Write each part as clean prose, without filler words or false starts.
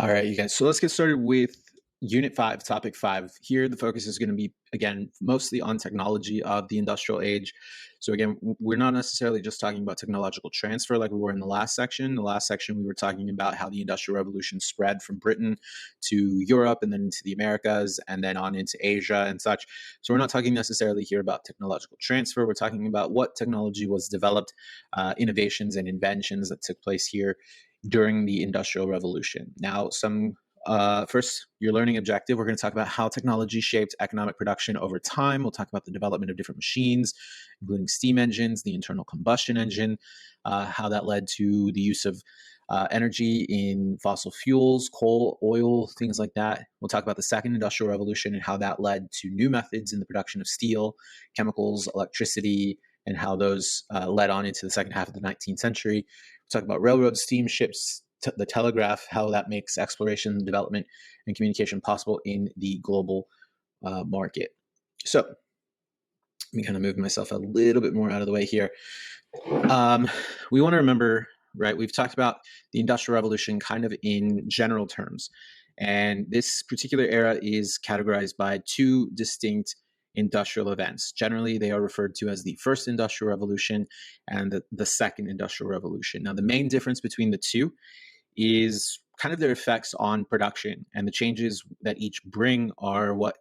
All right, you guys. So let's get started with Unit 5, Topic 5. Here, the focus is going to be, again, mostly on technology of the industrial age. So again, we're not necessarily just talking about technological transfer like we were in the last section. The last section, we were talking about how the Industrial Revolution spread from Britain to Europe and then into the Americas and then on into Asia and such. So we're not talking necessarily here about technological transfer. We're talking about what technology was developed, innovations and inventions that took place here during the Industrial Revolution. Now, first, your learning objective, we're going to talk about how technology shaped economic production over time. We'll talk about the development of different machines, including steam engines, the internal combustion engine, how that led to the use of energy in fossil fuels, coal, oil, things like that. We'll talk about the second industrial revolution and how that led to new methods in the production of steel, chemicals, electricity, and how those led on into the second half of the 19th century. We'll talk about railroads, steamships, the telegraph, how that makes exploration, development, and communication possible in the global market. So let me kind of move myself a little bit more out of the way here. We want to remember, right, we've talked about the Industrial Revolution kind of in general terms. And this particular era is categorized by two distinct industrial events. Generally, they are referred to as the First Industrial Revolution and the Second Industrial Revolution. Now, the main difference between the two is kind of their effects on production, and the changes that each bring are what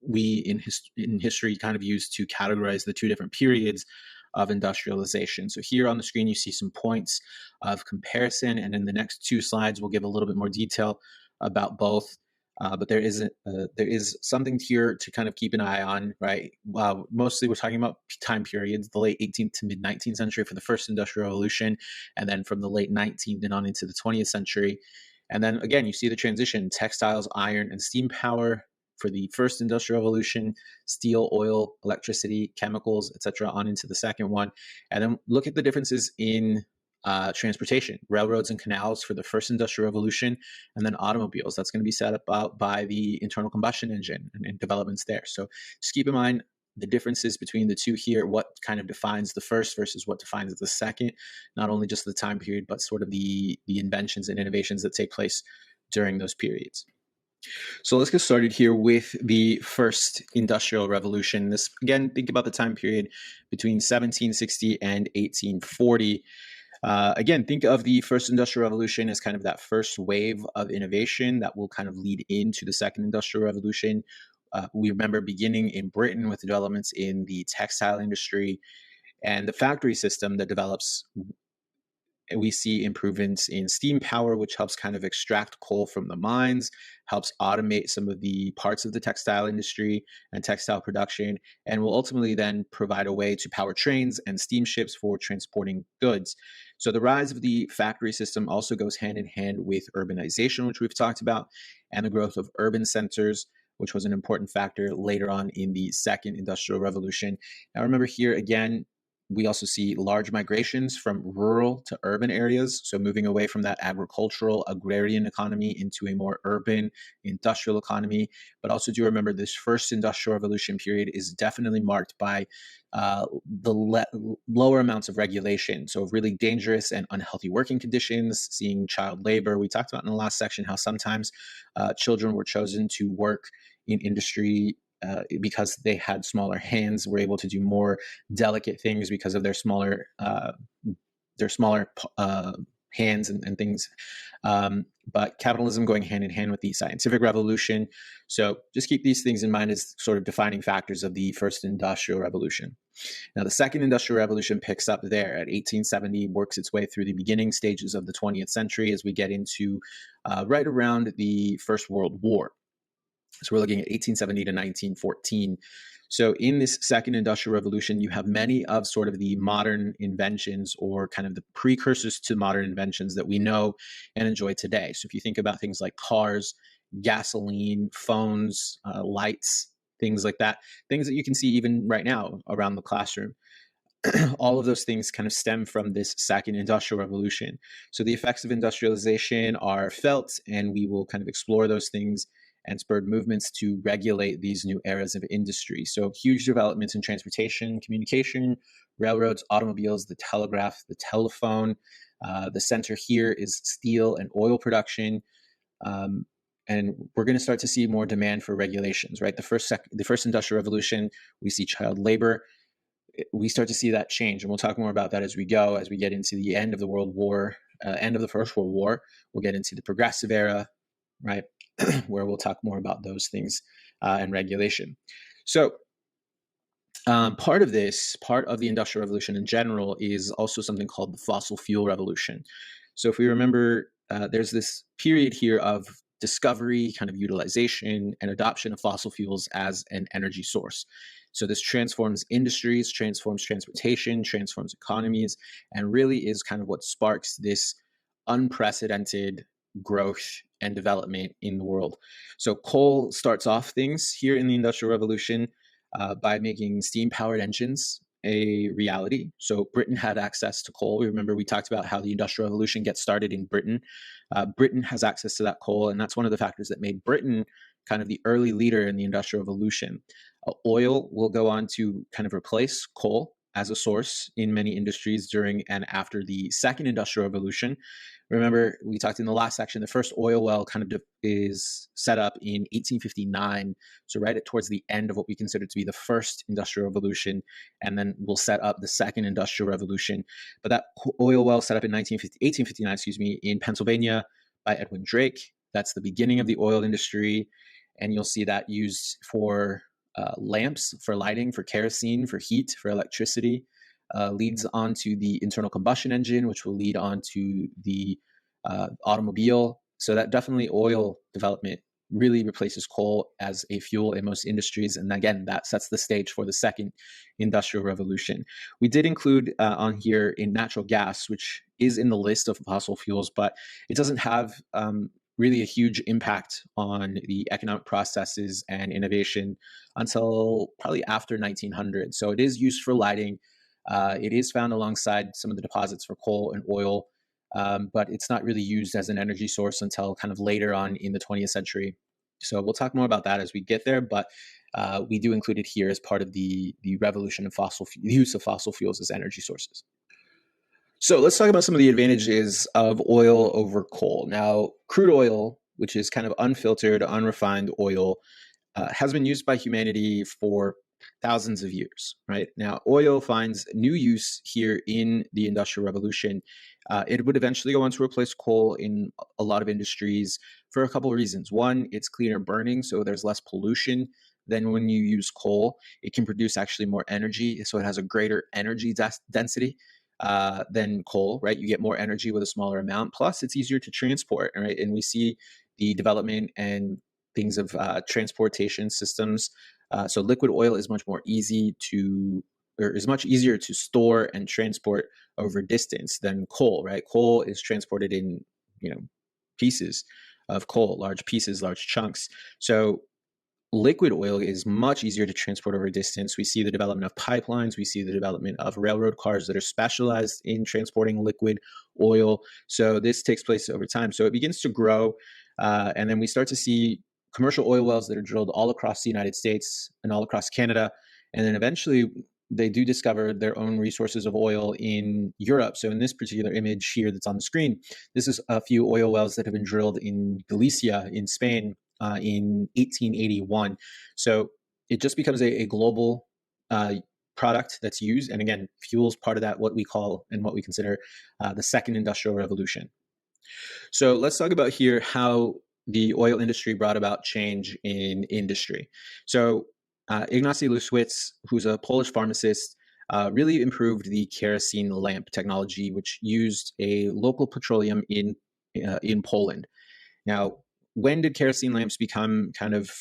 we in history kind of use to categorize the two different periods of industrialization. So here on the screen, you see some points of comparison, and in the next two slides, we'll give a little bit more detail about both. But there is something here to kind of keep an eye on, right? Mostly we're talking about time periods, the late 18th to mid 19th century for the first industrial revolution, and then from the late 19th and on into the 20th century. And then again, you see the transition: textiles, iron, and steam power for the first industrial revolution, steel, oil, electricity, chemicals, etc., on into the second one. And then look at the differences in transportation: railroads and canals for the first industrial revolution, and then automobiles. That's going to be set up by the internal combustion engine and developments there. So just keep in mind the differences between the two here, what kind of defines the first versus what defines the second, not only just the time period, but sort of the inventions and innovations that take place during those periods. So let's get started here with the first industrial revolution. This, again, think about the time period between 1760 and 1840. Again, think of the first industrial revolution as kind of that first wave of innovation that will kind of lead into the second industrial revolution. We remember beginning in Britain with developments in the textile industry and the factory system that develops. We see improvements in steam power, which helps kind of extract coal from the mines, helps automate some of the parts of the textile industry and textile production, and will ultimately then provide a way to power trains and steamships for transporting goods. So the rise of the factory system also goes hand in hand with urbanization, which we've talked about, and the growth of urban centers, which was an important factor later on in the second industrial revolution. Now remember here again, we also see large migrations from rural to urban areas, so moving away from that agricultural, agrarian economy into a more urban, industrial economy. But also do remember this first industrial revolution period is definitely marked by lower amounts of regulation, so really dangerous and unhealthy working conditions, seeing child labor. We talked about in the last section how sometimes children were chosen to work in industry because they had smaller hands, were able to do more delicate things because of their smaller hands and things. But capitalism going hand in hand with the scientific revolution. So just keep these things in mind as sort of defining factors of the first industrial revolution. Now, the second industrial revolution picks up there at 1870, works its way through the beginning stages of the 20th century as we get into right around the First World War. So we're looking at 1870 to 1914. So in this second industrial revolution, you have many of sort of the modern inventions or kind of the precursors to modern inventions that we know and enjoy today. So if you think about things like cars, gasoline, phones, lights, things like that, things that you can see even right now around the classroom. All of those things kind of stem from this second industrial revolution. So the effects of industrialization are felt, and we will kind of explore those things and spurred movements to regulate these new eras of industry. So huge developments in transportation, communication, railroads, automobiles, the telegraph, the telephone. The center here is steel and oil production. And we're going to start to see more demand for regulations, right? The first industrial revolution, we see child labor. We start to see that change, and we'll talk more about that as we go, as we get into the end of the World War, end of the First World War. We'll get into the progressive era, right, where we'll talk more about those things and regulation. So part of the Industrial Revolution in general, is also something called the fossil fuel revolution. So if we remember, there's this period here of discovery, kind of utilization, and adoption of fossil fuels as an energy source. So this transforms industries, transforms transportation, transforms economies, and really is kind of what sparks this unprecedented growth and development in the world. So coal starts off things here in the Industrial Revolution by making steam-powered engines a reality. So Britain had access to coal. Remember, we talked about how the Industrial Revolution gets started in Britain. Britain has access to that coal, and that's one of the factors that made Britain kind of the early leader in the Industrial Revolution. Oil will go on to kind of replace coal as a source in many industries during and after the Second Industrial Revolution. Remember, we talked in the last section, the first oil well kind of is set up in 1859. So right towards the end of what we consider to be the first industrial revolution, and then we'll set up the second industrial revolution. But that oil well set up in 1859, in Pennsylvania by Edwin Drake. That's the beginning of the oil industry. And you'll see that used for lamps, for lighting, for kerosene, for heat, for electricity. Leads on to the internal combustion engine, which will lead on to the automobile. So that definitely oil development really replaces coal as a fuel in most industries. And again, that sets the stage for the second industrial revolution. We did include on here in natural gas, which is in the list of fossil fuels, but it doesn't have really a huge impact on the economic processes and innovation until probably after 1900. So it is used for lighting. It is found alongside some of the deposits for coal and oil, but it's not really used as an energy source until kind of later on in the 20th century. So we'll talk more about that as we get there, but we do include it here as part of the revolution of use of fossil fuels as energy sources. So let's talk about some of the advantages of oil over coal. Now, crude oil, which is kind of unfiltered, unrefined oil, has been used by humanity for thousands of years, right? Now, oil finds new use here in the Industrial Revolution. It would eventually go on to replace coal in a lot of industries for a couple of reasons. One, it's cleaner burning, so there's less pollution than when you use coal. It can produce actually more energy, so it has a greater energy density than coal, right? You get more energy with a smaller amount. Plus, it's easier to transport, right? And we see the development and things of transportation systems. So liquid oil is much easier to store and transport over distance than coal, right? Coal is transported in, pieces of coal, large pieces, large chunks. So liquid oil is much easier to transport over distance. We see the development of pipelines. We see the development of railroad cars that are specialized in transporting liquid oil. So this takes place over time. So it begins to grow. And then we start to see commercial oil wells that are drilled all across the United States and all across Canada. And then eventually they do discover their own resources of oil in Europe. So in this particular image here that's on the screen, this is a few oil wells that have been drilled in Galicia in Spain in 1881. So it just becomes a global product that's used. And again, fuels part of that, what we call and what we consider the second industrial revolution. So let's talk about here how the oil industry brought about change in industry. So Ignacy Luswitz, who's a Polish pharmacist, really improved the kerosene lamp technology, which used a local petroleum in Poland. Now, when did kerosene lamps become kind of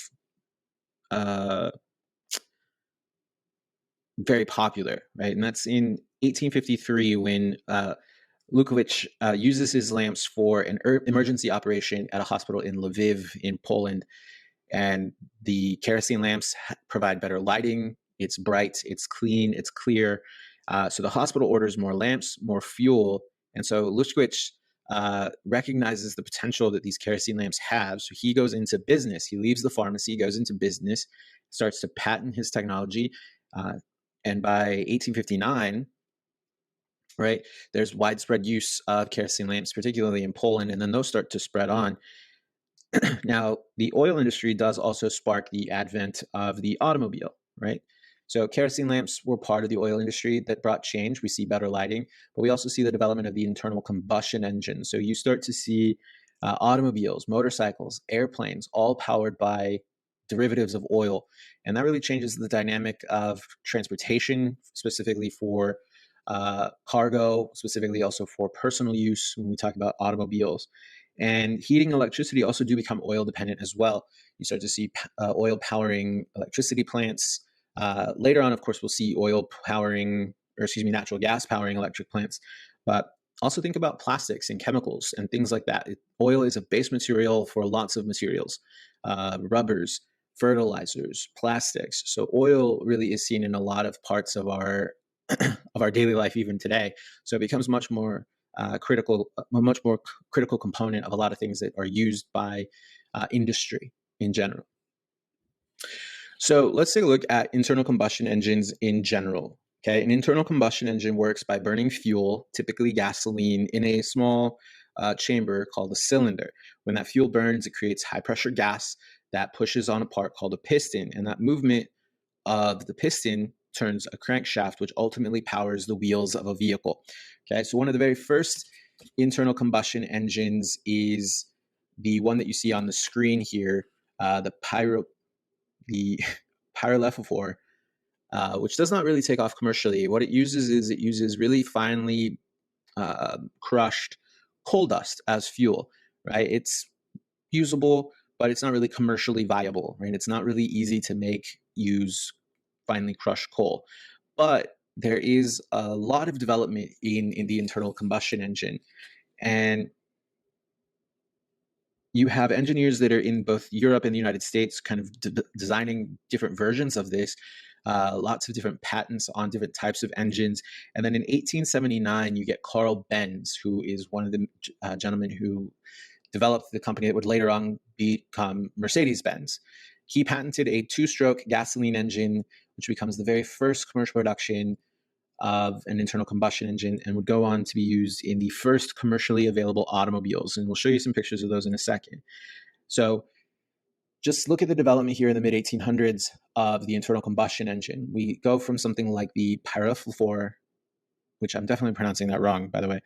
very popular, right? And that's in 1853 when Lukowicz uses his lamps for an emergency operation at a hospital in Lviv in Poland. And the kerosene lamps provide better lighting. It's bright, it's clean, it's clear. So the hospital orders more lamps, more fuel. And so Lukowicz recognizes the potential that these kerosene lamps have. So he goes into business. He leaves the pharmacy, goes into business, starts to patent his technology. And by 1859, right, there's widespread use of kerosene lamps, particularly in Poland, and then those start to spread on. Now, the oil industry does also spark the advent of the automobile, right? So kerosene lamps were part of the oil industry that brought change. We see better lighting, but we also see the development of the internal combustion engine. So you start to see automobiles, motorcycles, airplanes, all powered by derivatives of oil. And that really changes the dynamic of transportation, specifically for cargo, specifically also for personal use when we talk about automobiles. And heating and electricity also do become oil dependent as well. You start to see oil powering electricity plants. Later on, of course, we'll see natural gas powering electric plants. But also think about plastics and chemicals and things like that. Oil is a base material for lots of materials, rubbers, fertilizers, plastics. So oil really is seen in a lot of parts of our of our daily life even today. So it becomes much more a much more critical component of a lot of things that are used by industry in general. So let's take a look at internal combustion engines in general. Okay, an internal combustion engine works by burning fuel, typically gasoline, in a small chamber called a cylinder. When that fuel burns, it creates high pressure gas that pushes on a part called a piston, and that movement of the piston turns a crankshaft, which ultimately powers the wheels of a vehicle. Okay, so one of the very first internal combustion engines is the one that you see on the screen here, the the Pyrolephosphore, which does not really take off commercially. What it uses really finely crushed coal dust as fuel, right? It's usable, but it's not really commercially viable, right? It's not really easy to use finely crushed coal. But there is a lot of development in the internal combustion engine. And you have engineers that are in both Europe and the United States kind of designing different versions of this, lots of different patents on different types of engines. And then in 1879, you get Carl Benz, who is one of the gentlemen who developed the company that would later on become Mercedes-Benz. He patented a two-stroke gasoline engine, which becomes the very first commercial production of an internal combustion engine and would go on to be used in the first commercially available automobiles. And we'll show you some pictures of those in a second. So just look at the development here in the mid 1800s of the internal combustion engine. We go from something like the Pyrophosphor, which I'm definitely pronouncing that wrong, by the way,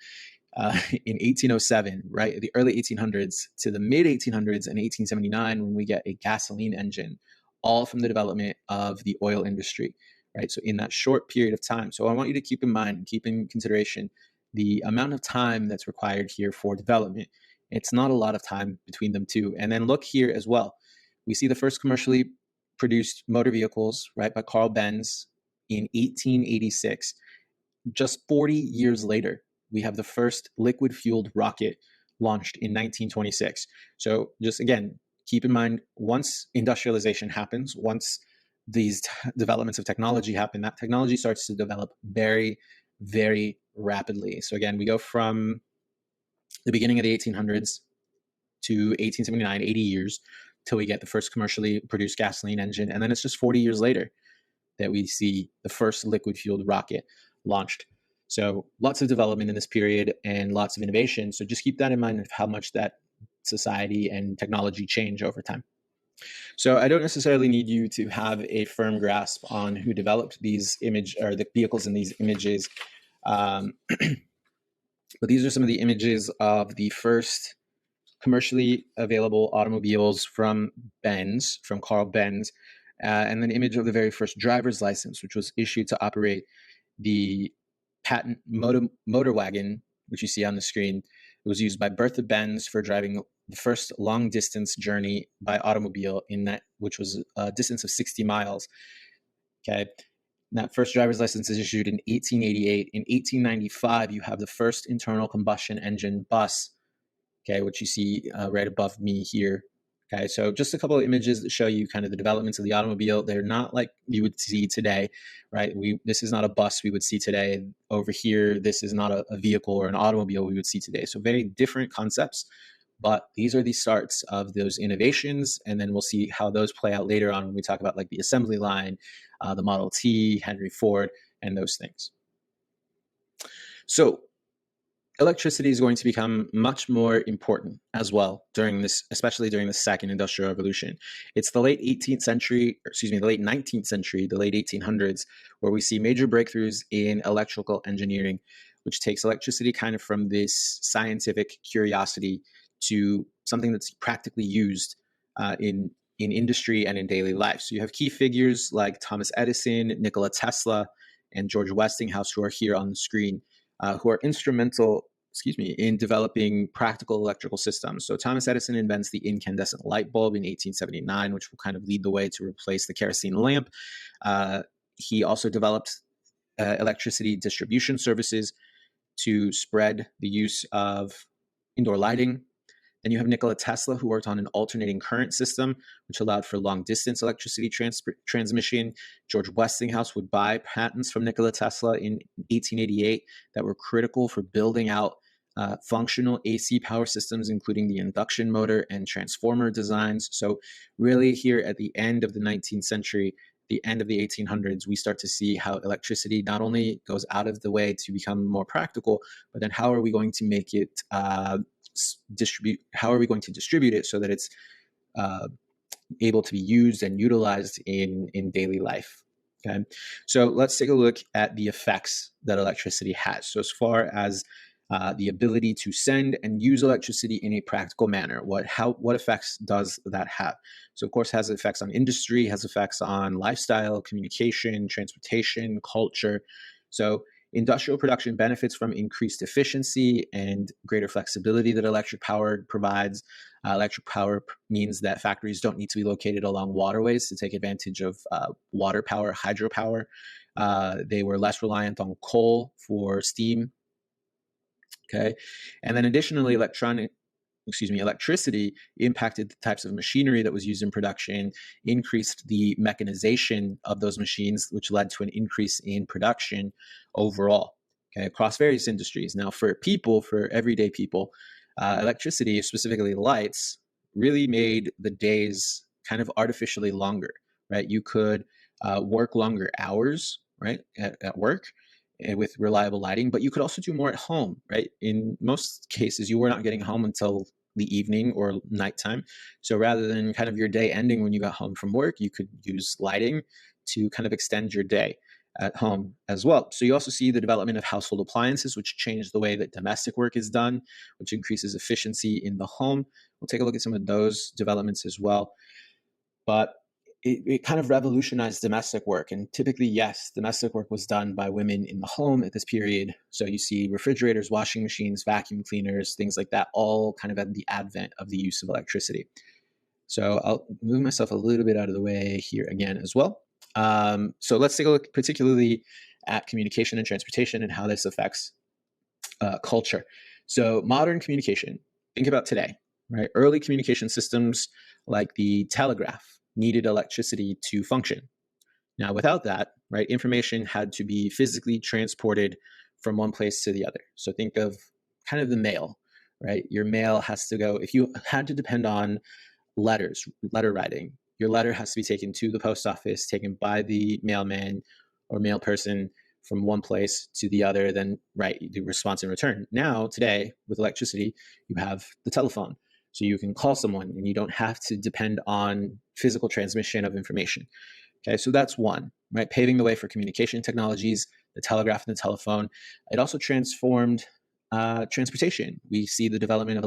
in 1807, right, the early 1800s, to the mid 1800s and 1879, when we get a gasoline engine, all from the development of the oil industry, right? So in that short period of time. So I want you to keep in mind and keep in consideration the amount of time that's required here for development. It's not a lot of time between them two. And then look here as well. We see the first commercially produced motor vehicles, right, by Carl Benz in 1886. Just 40 years later, we have the first liquid fueled rocket launched in 1926. So just again, keep in mind, once industrialization happens, once these developments of technology happen, that technology starts to develop very, very rapidly. So again, we go from the beginning of the 1800s to 1879, 80 years, till we get the first commercially produced gasoline engine. And then it's just 40 years later that we see the first liquid fueled rocket launched. So lots of development in this period and lots of innovation. So just keep that in mind of how much that society and technology change over time. So I don't necessarily need you to have a firm grasp on who developed these the vehicles in these images. But these are some of the images of the first commercially available automobiles from Carl Benz, and an image of the very first driver's license, which was issued to operate the patent motor wagon, which you see on the screen. It was used by Bertha Benz for driving the first long distance journey by automobile which was a distance of 60 miles. Okay. That first driver's license is issued in 1888. In 1895, you have the first internal combustion engine bus, okay, which you see right above me here. Okay, so just a couple of images that show you kind of the developments of the automobile. They're not like you would see today, right? This is not a bus we would see today. Over here, this is not a vehicle or an automobile we would see today. So very different concepts, but these are the starts of those innovations. And then we'll see how those play out later on when we talk about like the assembly line, the Model T, Henry Ford, and those things. So electricity is going to become much more important as well during this, especially during the second industrial revolution. It's the late 18th century, the late 19th century, the late 1800s, where we see major breakthroughs in electrical engineering, which takes electricity kind of from this scientific curiosity to something that's practically used in industry and in daily life. So you have key figures like Thomas Edison, Nikola Tesla, and George Westinghouse, who are here on the screen, who are instrumental, in developing practical electrical systems. So Thomas Edison invents the incandescent light bulb in 1879, which will kind of lead the way to replace the kerosene lamp. He also developed electricity distribution services to spread the use of indoor lighting. Then you have Nikola Tesla, who worked on an alternating current system, which allowed for long distance electricity transmission. George Westinghouse would buy patents from Nikola Tesla in 1888 that were critical for building out functional AC power systems, including the induction motor and transformer designs. So really here at the end of the 19th century, the end of the 1800s, we start to see how electricity not only goes out of the way to become more practical, but then how are we going to make it how are we going to distribute it so that it's able to be used and utilized in daily life. Okay, so let's take a look at the effects that electricity has. So as far as the ability to send and use electricity in a practical manner, what effects does that have? So of course, it has effects on industry, has effects on lifestyle, communication, transportation, culture. So industrial production benefits from increased efficiency and greater flexibility that electric power provides. Electric power means that factories don't need to be located along waterways to take advantage of water power, hydropower. They were less reliant on coal for steam. Okay, and then additionally, electricity impacted the types of machinery that was used in production, increased the mechanization of those machines, which led to an increase in production overall, okay, across various industries. Now, for everyday people, electricity, specifically lights, really made the days kind of artificially longer, right? You could work longer hours, right, at work, with reliable lighting, but you could also do more at home, right? In most cases, you were not getting home until the evening or nighttime. So rather than kind of your day ending when you got home from work, you could use lighting to kind of extend your day at home as well. So you also see the development of household appliances, which change the way that domestic work is done, which increases efficiency in the home. We'll take a look at some of those developments as well. But it kind of revolutionized domestic work. And typically, yes, domestic work was done by women in the home at this period. So you see refrigerators, washing machines, vacuum cleaners, things like that, all kind of at the advent of the use of electricity. So I'll move myself a little bit out of the way here again as well. So let's take a look particularly at communication and transportation and how this affects culture. So modern communication, think about today, right? Early communication systems like the telegraph needed electricity to function. Now, without that, right, information had to be physically transported from one place to the other. So think of kind of the mail, right? Your mail has to go, if you had to depend on letter writing, your letter has to be taken to the post office, taken by the mailman or mail person from one place to the other, then write the response in return. Now, today, with electricity, you have the telephone. So you can call someone and you don't have to depend on physical transmission of information. Okay, so that's one, right? Paving the way for communication technologies, the telegraph and the telephone. It also transformed transportation. We see the development of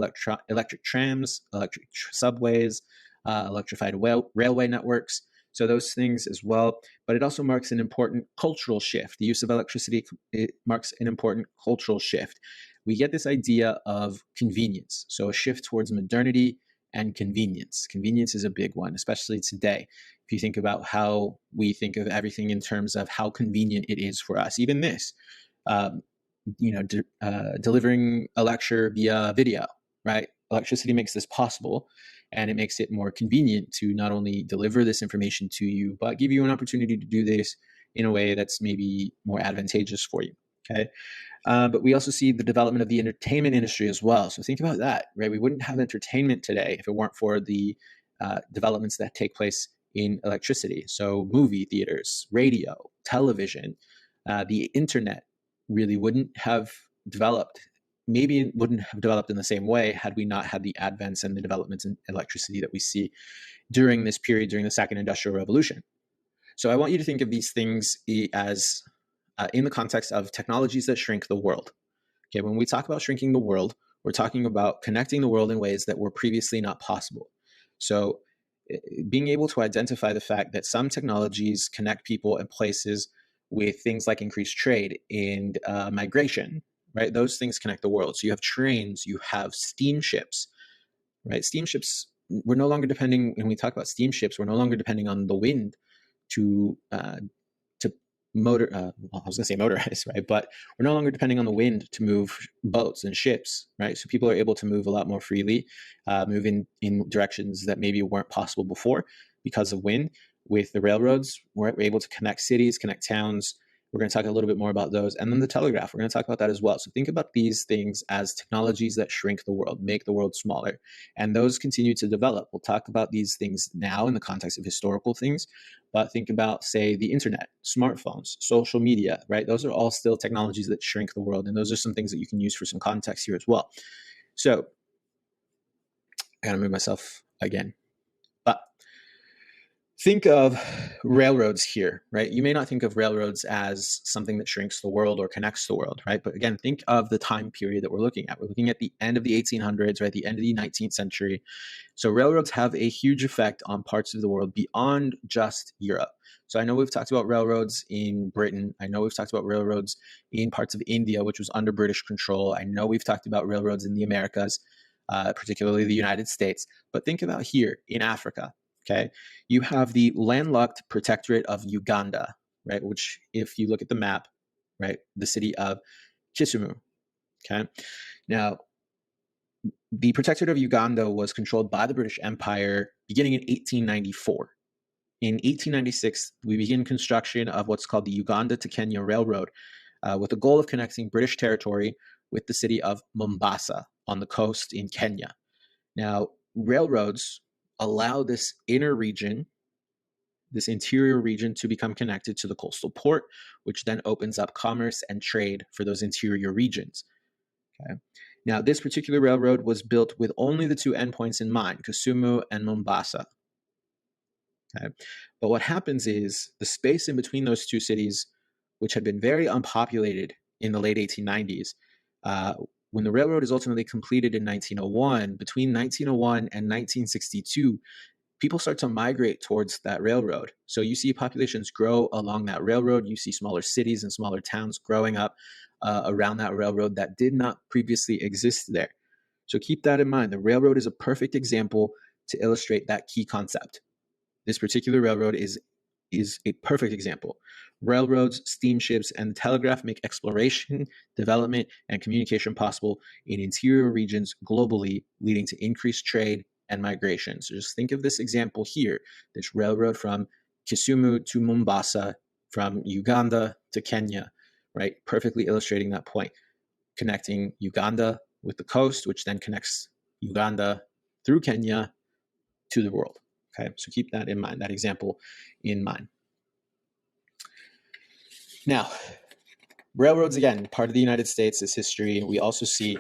electric trams, electric subways, electrified railway networks. So those things as well. But it also marks an important cultural shift. The use of electricity, it marks an important cultural shift. We get this idea of convenience. So a shift towards modernity and convenience. Convenience is a big one, especially today. If you think about how we think of everything in terms of how convenient it is for us, even this, delivering a lecture via video, right? Electricity makes this possible, and it makes it more convenient to not only deliver this information to you, but give you an opportunity to do this in a way that's maybe more advantageous for you. Okay. But we also see the development of the entertainment industry as well. So think about that, right? We wouldn't have entertainment today if it weren't for the developments that take place in electricity. So movie theaters, radio, television, the internet really wouldn't have developed maybe it wouldn't have developed in the same way had we not had the advents and the developments in electricity that we see during this period, during the second industrial revolution. So I want you to think of these things as in the context of technologies that shrink the world. Okay, when we talk about shrinking the world, we're talking about connecting the world in ways that were previously not possible. So being able to identify the fact that some technologies connect people and places with things like increased trade and migration, right? Those things connect the world. So you have trains, you have steamships, right? Steamships, we're no longer depending, when we talk about steamships, we're no longer depending on the wind to motor, well, I was going to say motorize, right? But we're no longer depending on the wind to move boats and ships, right? So people are able to move a lot more freely, move in directions that maybe weren't possible before because of wind. With the railroads, we're able to connect cities, connect towns. We're going to talk a little bit more about those. And then the telegraph, we're going to talk about that as well. So think about these things as technologies that shrink the world, make the world smaller. And those continue to develop. We'll talk about these things now in the context of historical things, but think about, say, the internet, smartphones, social media, right? Those are all still technologies that shrink the world. And those are some things that you can use for some context here as well. So I gotta move myself again. But think of railroads here, right? You may not think of railroads as something that shrinks the world or connects the world, right? But again, think of the time period that we're looking at. We're looking at the end of the 1800s, right? The end of the 19th century. So railroads have a huge effect on parts of the world beyond just Europe. So I know we've talked about railroads in Britain. I know we've talked about railroads in parts of India, which was under British control. I know we've talked about railroads in the Americas, particularly the United States. But think about here in Africa. Okay, you have the landlocked protectorate of Uganda, right? Which, if you look at the map, right, the city of Kisumu. Okay, now the protectorate of Uganda was controlled by the British Empire beginning in 1894. In 1896, we begin construction of what's called the Uganda to Kenya Railroad, with the goal of connecting British territory with the city of Mombasa on the coast in Kenya. Now, railroads allow this inner region, this interior region, to become connected to the coastal port, which then opens up commerce and trade for those interior regions. Okay. Now, this particular railroad was built with only the two endpoints in mind, Kisumu and Mombasa. Okay. But what happens is the space in between those two cities, which had been very unpopulated in the late 1890s, when the railroad is ultimately completed in 1901, between 1901 and 1962, people start to migrate towards that railroad. So you see populations grow along that railroad. You see smaller cities and smaller towns growing up around that railroad that did not previously exist there. So keep that in mind. The railroad is a perfect example to illustrate that key concept. This particular railroad is a perfect example. Railroads, steamships, and the telegraph make exploration, development, and communication possible in interior regions globally, leading to increased trade and migration. So just think of this example here, this railroad from Kisumu to Mombasa, from Uganda to Kenya, right? Perfectly illustrating that point, connecting Uganda with the coast, which then connects Uganda through Kenya to the world. Okay, so keep that in mind, that example in mind. Now, railroads, again, part of the United States, is history. We also see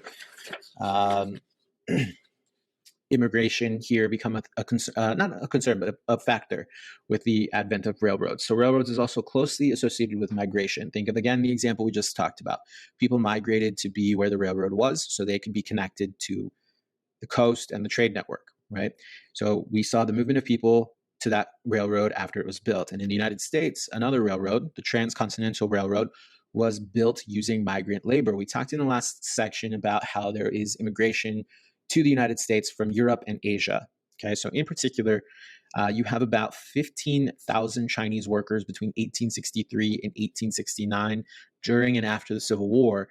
immigration here become not a concern, but a factor with the advent of railroads. So railroads is also closely associated with migration. Think of, again, the example we just talked about. People migrated to be where the railroad was so they could be connected to the coast and the trade network, right? So we saw the movement of people to that railroad after it was built. And in the United States, another railroad, the Transcontinental Railroad, was built using migrant labor. We talked in the last section about how there is immigration to the United States from Europe and Asia. Okay, so in particular, you have about 15,000 Chinese workers between 1863 and 1869. During and after the Civil War,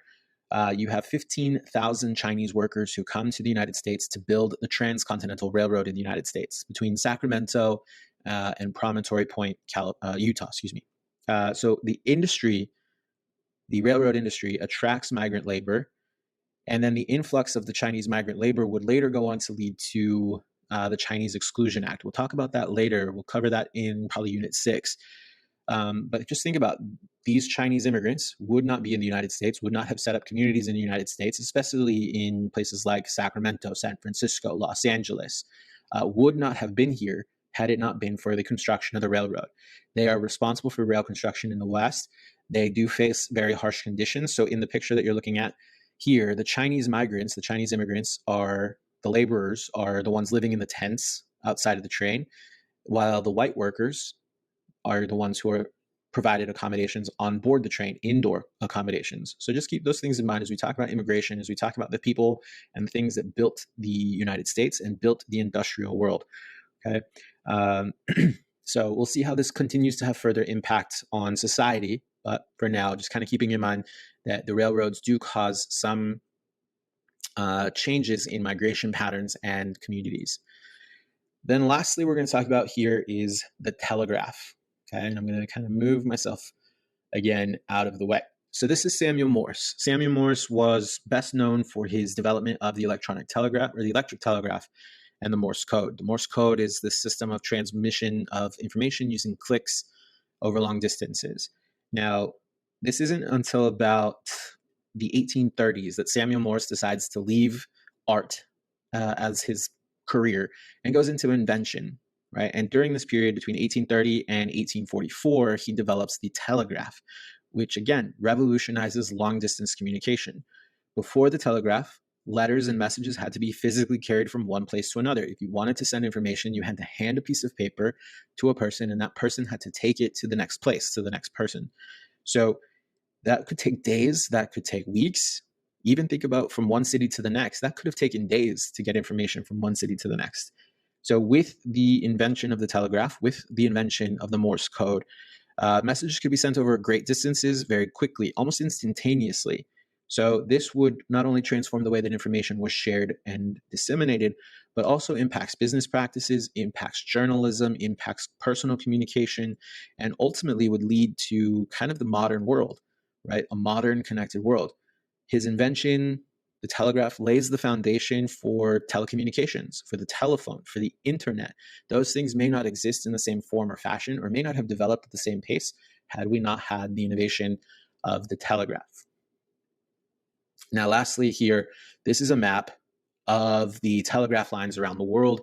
you have 15,000 Chinese workers who come to the United States to build the Transcontinental Railroad in the United States between Sacramento and Promontory Point, Utah. So the industry, the railroad industry, attracts migrant labor, and then the influx of the Chinese migrant labor would later go on to lead to the Chinese Exclusion Act. We'll talk about that later. We'll cover that in probably Unit 6. But just think about these Chinese immigrants would not be in the United States, would not have set up communities in the United States, especially in places like Sacramento, San Francisco, Los Angeles, would not have been here had it not been for the construction of the railroad. They are responsible for rail construction in the West. They do face very harsh conditions. So in the picture that you're looking at here, the Chinese migrants, the Chinese immigrants are the laborers, are the ones living in the tents outside of the train, while the white workers are the ones who are provided accommodations on board the train, indoor accommodations. So just keep those things in mind as we talk about immigration, as we talk about the people and things that built the United States and built the industrial world. Okay. So we'll see how this continues to have further impact on society. But for now, just kind of keeping in mind that the railroads do cause some changes in migration patterns and communities. Then lastly, we're going to talk about here is the telegraph. Okay, and I'm going to kind of move myself again out of the way. So this is Samuel Morse. Samuel Morse was best known for his development of the electronic telegraph, or the electric telegraph, and the Morse code. The Morse code is the system of transmission of information using clicks over long distances. Now, this isn't until about the 1830s that Samuel Morse decides to leave art as his career and goes into invention, right? And during this period between 1830 and 1844, he develops the telegraph, which again revolutionizes long distance communication. Before the telegraph, letters and messages had to be physically carried from one place to another. If you wanted to send information, you had to hand a piece of paper to a person, and that person had to take it to the next place, to the next person. So that could take days, that could take weeks. Even think about from one city to the next, that could have taken days to get information from one city to the next. So with the invention of the telegraph, with the invention of the Morse code, messages could be sent over great distances very quickly, almost instantaneously. So this would not only transform the way that information was shared and disseminated, but also impacts business practices, impacts journalism, impacts personal communication, and ultimately would lead to kind of the modern world, right? A modern connected world. His invention, the telegraph, lays the foundation for telecommunications, for the telephone, for the internet. Those things may not exist in the same form or fashion, or may not have developed at the same pace had we not had the innovation of the telegraph. Now, lastly here, this is a map of the telegraph lines around the world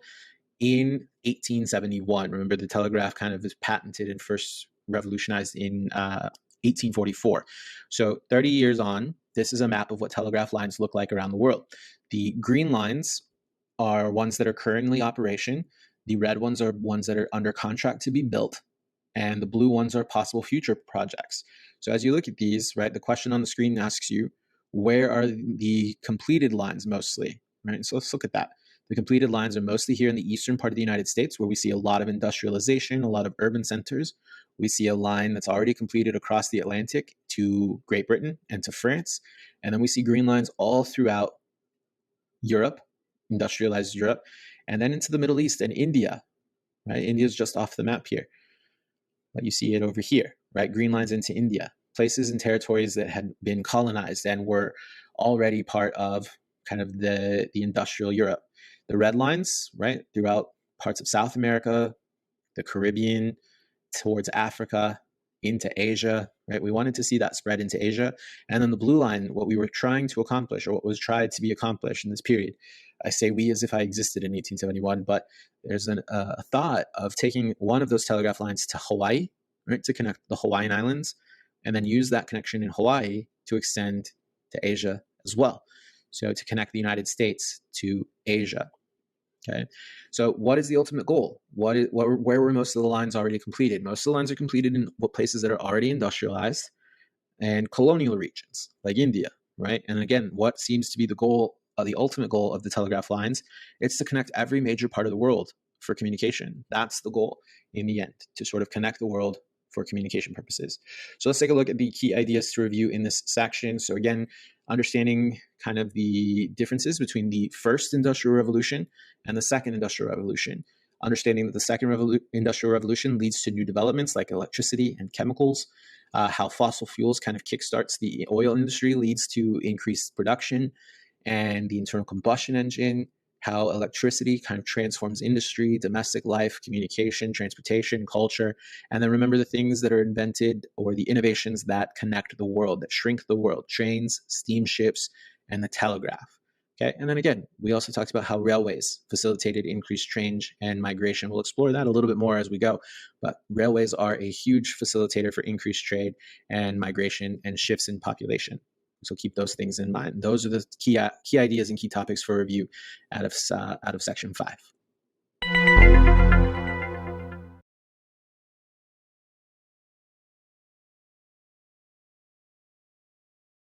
in 1871. Remember, the telegraph kind of is patented and first revolutionized in 1844. So 30 years on, this is a map of what telegraph lines look like around the world. The green lines are ones that are currently in operation. The red ones are ones that are under contract to be built. And the blue ones are possible future projects. So as you look at these, right, the question on the screen asks you, where are the completed lines mostly, right? So let's look at that. The completed lines are mostly here in the eastern part of the United States, where we see a lot of industrialization, a lot of urban centers. We see a line that's already completed across the Atlantic to Great Britain and to France. And then we see green lines all throughout Europe, industrialized Europe, and then into the Middle East and India, right? India's just off the map here, but you see it over here, right? Green lines into India, places and territories that had been colonized and were already part of kind of the industrial Europe. The red lines, right, throughout parts of South America, the Caribbean, towards Africa, into Asia, right? We wanted to see that spread into Asia. And then the blue line, what we were trying to accomplish, or what was tried to be accomplished in this period. I say we as if I existed in 1871, but there's a thought of taking one of those telegraph lines to Hawaii, right, to connect the Hawaiian Islands, and then use that connection in Hawaii to extend to Asia as well. So to connect the United States to Asia. Okay, so what is the ultimate goal? Where were most of the lines already completed? Most of the lines are completed in places that are already industrialized and colonial regions like India, right? And again, what seems to be the goal, the ultimate goal of the telegraph lines? It's to connect every major part of the world for communication. That's the goal in the end, to sort of connect the world for communication purposes. So let's take a look at the key ideas to review in this section. So again, understanding kind of the differences between the first industrial revolution and the second industrial revolution. Understanding that the second industrial revolution leads to new developments like electricity and chemicals, how fossil fuels kind of kickstarts the oil industry, leads to increased production, and the internal combustion engine how electricity kind of transforms industry, domestic life, communication, transportation, culture. And then remember the things that are invented or the innovations that connect the world, that shrink the world: trains, steamships, and the telegraph. Okay, and then again, we also talked about how railways facilitated increased change and migration. We'll explore that a little bit more as we go, but railways are a huge facilitator for increased trade and migration and shifts in population. So keep those things in mind. Those are the key ideas and key topics for review out of section 5.